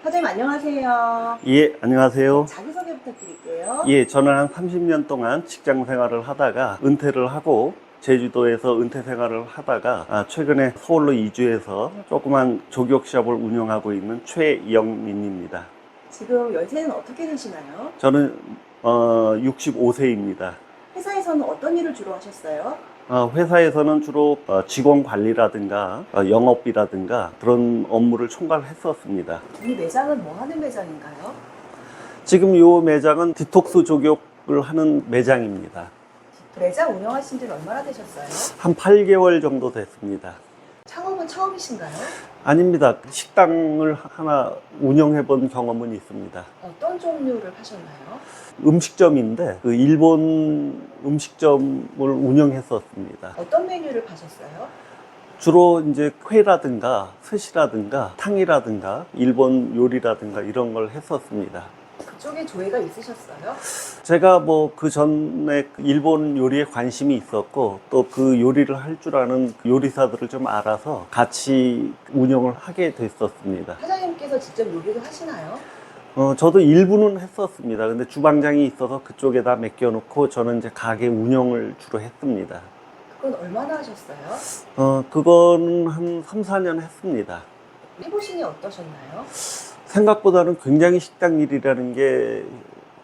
사장님 안녕하세요. 예, 안녕하세요. 자기소개 부탁드릴게요. 예, 저는 한 30년 동안 직장 생활을 하다가 은퇴를 하고 제주도에서 은퇴 생활을 하다가 최근에 서울로 이주해서 조그만 조격샵을 운영하고 있는 최영민입니다. 지금 연세는 어떻게 되시나요? 저는 65세입니다. 회사에서는 어떤 일을 주로 하셨어요? 회사에서는 주로 직원 관리라든가 영업이라든가 그런 업무를 총괄했었습니다. 이 매장은 뭐 하는 매장인가요? 지금 이 매장은 디톡스 조격을 하는 매장입니다. 매장 운영하신 지는 얼마나 되셨어요? 한 8개월 정도 됐습니다. 창업은 처음이신가요? 아닙니다. 식당을 하나 운영해 본 경험은 있습니다. 어떤 종류를 하셨나요? 음식점인데 그 일본 음식점을 운영했었습니다. 어떤 메뉴를 파셨어요? 주로 이제 회라든가 스시라든가 탕이라든가 일본 요리라든가 이런 걸 했었습니다. 그쪽에 조예가 있으셨어요? 제가 뭐 그 전에 일본 요리에 관심이 있었고 또 그 요리를 할 줄 아는 요리사들을 좀 알아서 같이 운영을 하게 됐었습니다. 사장님께서 직접 요리를 하시나요? 저도 일부는 했었습니다. 근데 주방장이 있어서 그쪽에다 맡겨놓고 저는 이제 가게 운영을 주로 했습니다. 그건 얼마나 하셨어요? 그거는 한 3, 4년 했습니다. 해보시니 어떠셨나요? 생각보다는 굉장히 식당 일이라는 게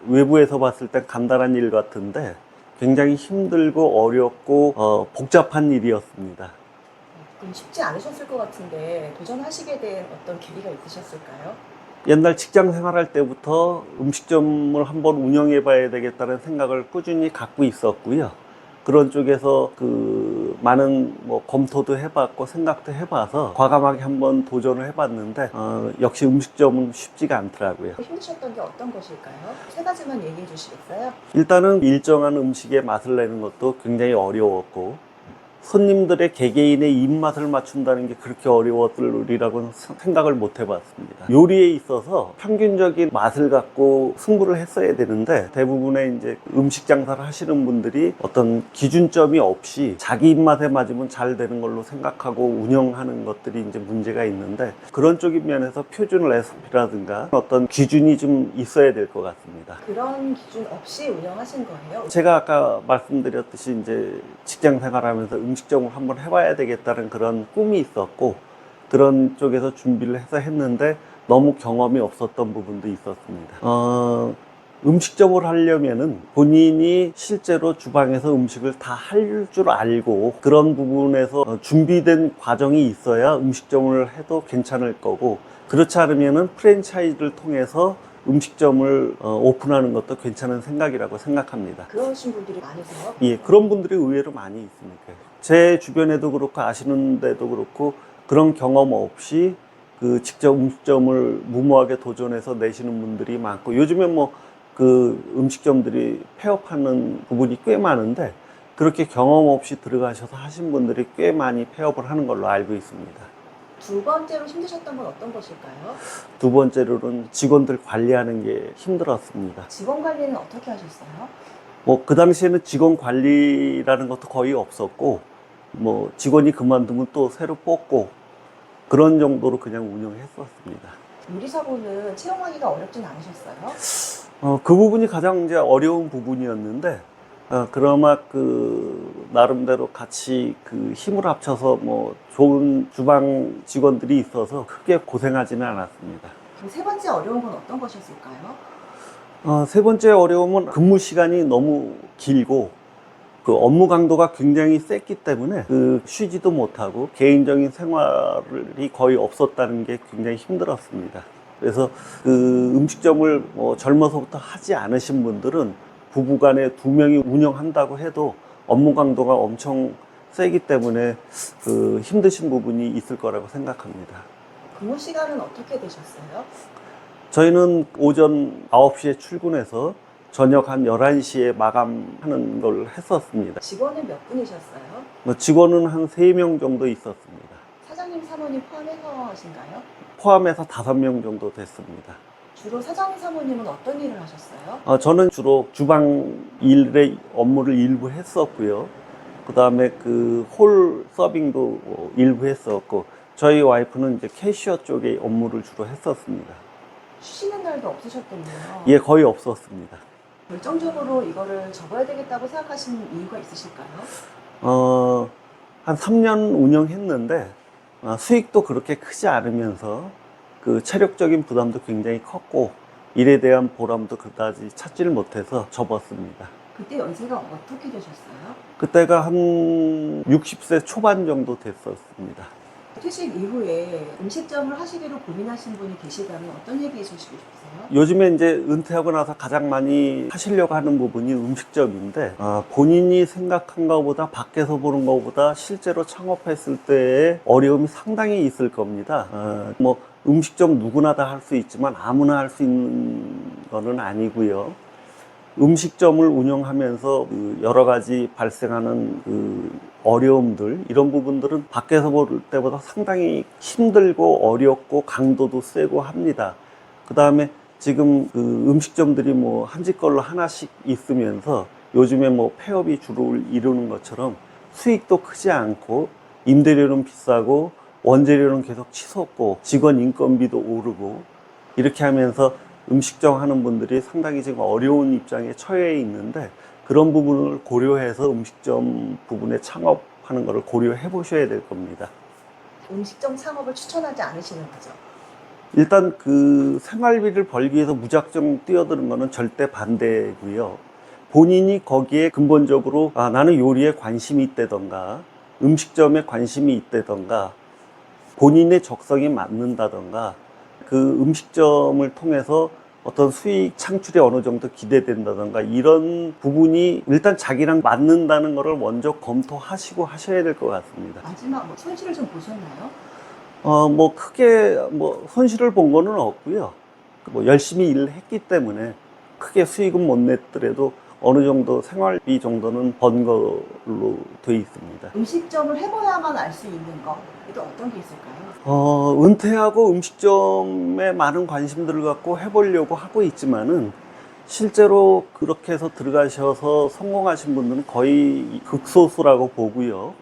외부에서 봤을 땐 간단한 일 같은데 굉장히 힘들고 어렵고 복잡한 일이었습니다. 그럼 쉽지 않으셨을 것 같은데 도전하시게 된 어떤 계기가 있으셨을까요? 옛날 직장 생활할 때부터 음식점을 한번 운영해 봐야 되겠다는 생각을 꾸준히 갖고 있었고요. 그런 쪽에서 그 많은 뭐 검토도 해봤고 생각도 해봐서 과감하게 한번 도전을 해봤는데 역시 음식점은 쉽지가 않더라고요. 힘드셨던 게 어떤 것일까요? 세 가지만 얘기해 주시겠어요? 일단은 일정한 음식의 맛을 내는 것도 굉장히 어려웠고 손님들의 개개인의 입맛을 맞춘다는 게 그렇게 어려웠으리라고는 생각을 못 해봤습니다. 요리에 있어서 평균적인 맛을 갖고 승부를 했어야 되는데 대부분의 이제 음식 장사를 하시는 분들이 어떤 기준점이 없이 자기 입맛에 맞으면 잘 되는 걸로 생각하고 운영하는 것들이 이제 문제가 있는데 그런 쪽인 면에서 표준 레시피라든가 어떤 기준이 좀 있어야 될 것 같습니다. 그런 기준 없이 운영하신 거예요? 제가 아까 말씀드렸듯이 이제 직장 생활하면서 음식점을 한번 해봐야 되겠다는 그런 꿈이 있었고 그런 쪽에서 준비를 해서 했는데 너무 경험이 없었던 부분도 있었습니다. 음식점을 하려면은 본인이 실제로 주방에서 음식을 다 할 줄 알고 그런 부분에서 준비된 과정이 있어야 음식점을 해도 괜찮을 거고 그렇지 않으면은 프랜차이즈를 통해서 음식점을 오픈하는 것도 괜찮은 생각이라고 생각합니다. 그러신 분들이 많으세요? 예, 그런 분들이 의외로 많이 있으니까. 제 주변에도 그렇고 아시는 데도 그렇고 그런 경험 없이 그 직접 음식점을 무모하게 도전해서 내시는 분들이 많고 요즘에 뭐 그 음식점들이 폐업하는 부분이 꽤 많은데 그렇게 경험 없이 들어가셔서 하신 분들이 꽤 많이 폐업을 하는 걸로 알고 있습니다. 두 번째로 힘드셨던 건 어떤 것일까요? 두 번째로는 직원들 관리하는 게 힘들었습니다. 직원 관리는 어떻게 하셨어요? 뭐 그 당시에는 직원 관리라는 것도 거의 없었고 뭐 직원이 그만두면 또 새로 뽑고 그런 정도로 그냥 운영했었습니다. 요리사고는 채용하기가 어렵진 않으셨어요? 그 부분이 가장 이제 어려운 부분이었는데 그나마 그 나름대로 같이 그 힘을 합쳐서 뭐 좋은 주방 직원들이 있어서 크게 고생하지는 않았습니다. 그럼 세 번째 어려운 건 어떤 것이었을까요? 세 번째 어려움은 근무 시간이 너무 길고 그 업무 강도가 굉장히 셌기 때문에 그 쉬지도 못하고 개인적인 생활이 거의 없었다는 게 굉장히 힘들었습니다. 그래서 그 음식점을 뭐 젊어서부터 하지 않으신 분들은 부부간에 두 명이 운영한다고 해도 업무 강도가 엄청 세기 때문에 그 힘드신 부분이 있을 거라고 생각합니다. 근무 시간은 어떻게 되셨어요? 저희는 오전 9시에 출근해서 저녁 한 11시에 마감하는 걸 했었습니다. 직원은 몇 분이셨어요? 직원은 한 3명 정도 있었습니다. 사장님, 사모님 포함해서 하신가요? 포함해서 5명 정도 됐습니다. 주로 사장님, 사모님은 어떤 일을 하셨어요? 저는 주로 주방 일의 업무를 일부 했었고요. 그 다음에 그 홀 서빙도 일부 했었고, 저희 와이프는 이제 캐시어 쪽의 업무를 주로 했었습니다. 쉬는 날도 없으셨겠네요. 예, 거의 없었습니다. 결정적으로 이거를 접어야 되겠다고 생각하신 이유가 있으실까요? 한 3년 운영했는데 수익도 그렇게 크지 않으면서 그 체력적인 부담도 굉장히 컸고 일에 대한 보람도 그다지 찾지를 못해서 접었습니다. 그때 연세가 어떻게 되셨어요? 그때가 한 60세 초반 정도 됐었습니다. 퇴직 이후에 음식점을 하시기로 고민하신 분이 계시다면 어떤 얘기 해주시고 싶으세요? 요즘에 이제 은퇴하고 나서 가장 많이 하시려고 하는 부분이 음식점인데 본인이 생각한 것보다 밖에서 보는 것보다 실제로 창업했을 때의 어려움이 상당히 있을 겁니다. 뭐 음식점 누구나 다 할 수 있지만 아무나 할 수 있는 거는 아니고요. 음식점을 운영하면서 그 여러 가지 발생하는 그 어려움들, 이런 부분들은 밖에서 볼 때보다 상당히 힘들고 어렵고 강도도 세고 합니다. 그 다음에 지금 그 음식점들이 뭐 한 집 걸로 하나씩 있으면서 요즘에 뭐 폐업이 주를 이루는 것처럼 수익도 크지 않고 임대료는 비싸고 원재료는 계속 치솟고 직원 인건비도 오르고 이렇게 하면서 음식점 하는 분들이 상당히 지금 어려운 입장에 처해 있는데, 그런 부분을 고려해서 음식점 부분에 창업하는 것을 고려해 보셔야 될 겁니다. 음식점 창업을 추천하지 않으시는 거죠? 일단 그 생활비를 벌기 위해서 무작정 뛰어드는 거는 절대 반대고요. 본인이 거기에 근본적으로 나는 요리에 관심이 있다던가 음식점에 관심이 있다던가 본인의 적성에 맞는다던가 그 음식점을 통해서 어떤 수익 창출이 어느 정도 기대된다던가 이런 부분이 일단 자기랑 맞는다는 것을 먼저 검토하시고 하셔야 될 것 같습니다. 마지막 손실을 좀 보셨나요? 뭐 크게 뭐 손실을 본 거는 없고요. 뭐 열심히 일을 했기 때문에 크게 수익은 못 냈더라도 어느 정도 생활비 정도는 번 걸로 돼 있습니다. 음식점을 해봐야만 알 수 있는 거, 또 어떤 게 있을까요? 은퇴하고 음식점에 많은 관심들을 갖고 해보려고 하고 있지만은 실제로 그렇게 해서 들어가셔서 성공하신 분들은 거의 극소수라고 보고요.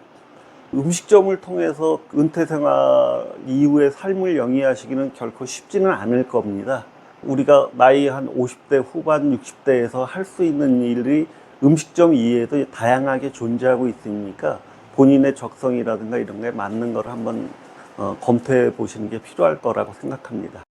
음식점을 통해서 은퇴 생활 이후의 삶을 영위하시기는 결코 쉽지는 않을 겁니다. 우리가 나이 한 50대 후반, 60대에서 할 수 있는 일이 음식점 이외에도 다양하게 존재하고 있으니까 본인의 적성이라든가 이런 게 맞는 걸 한번 검토해 보시는 게 필요할 거라고 생각합니다.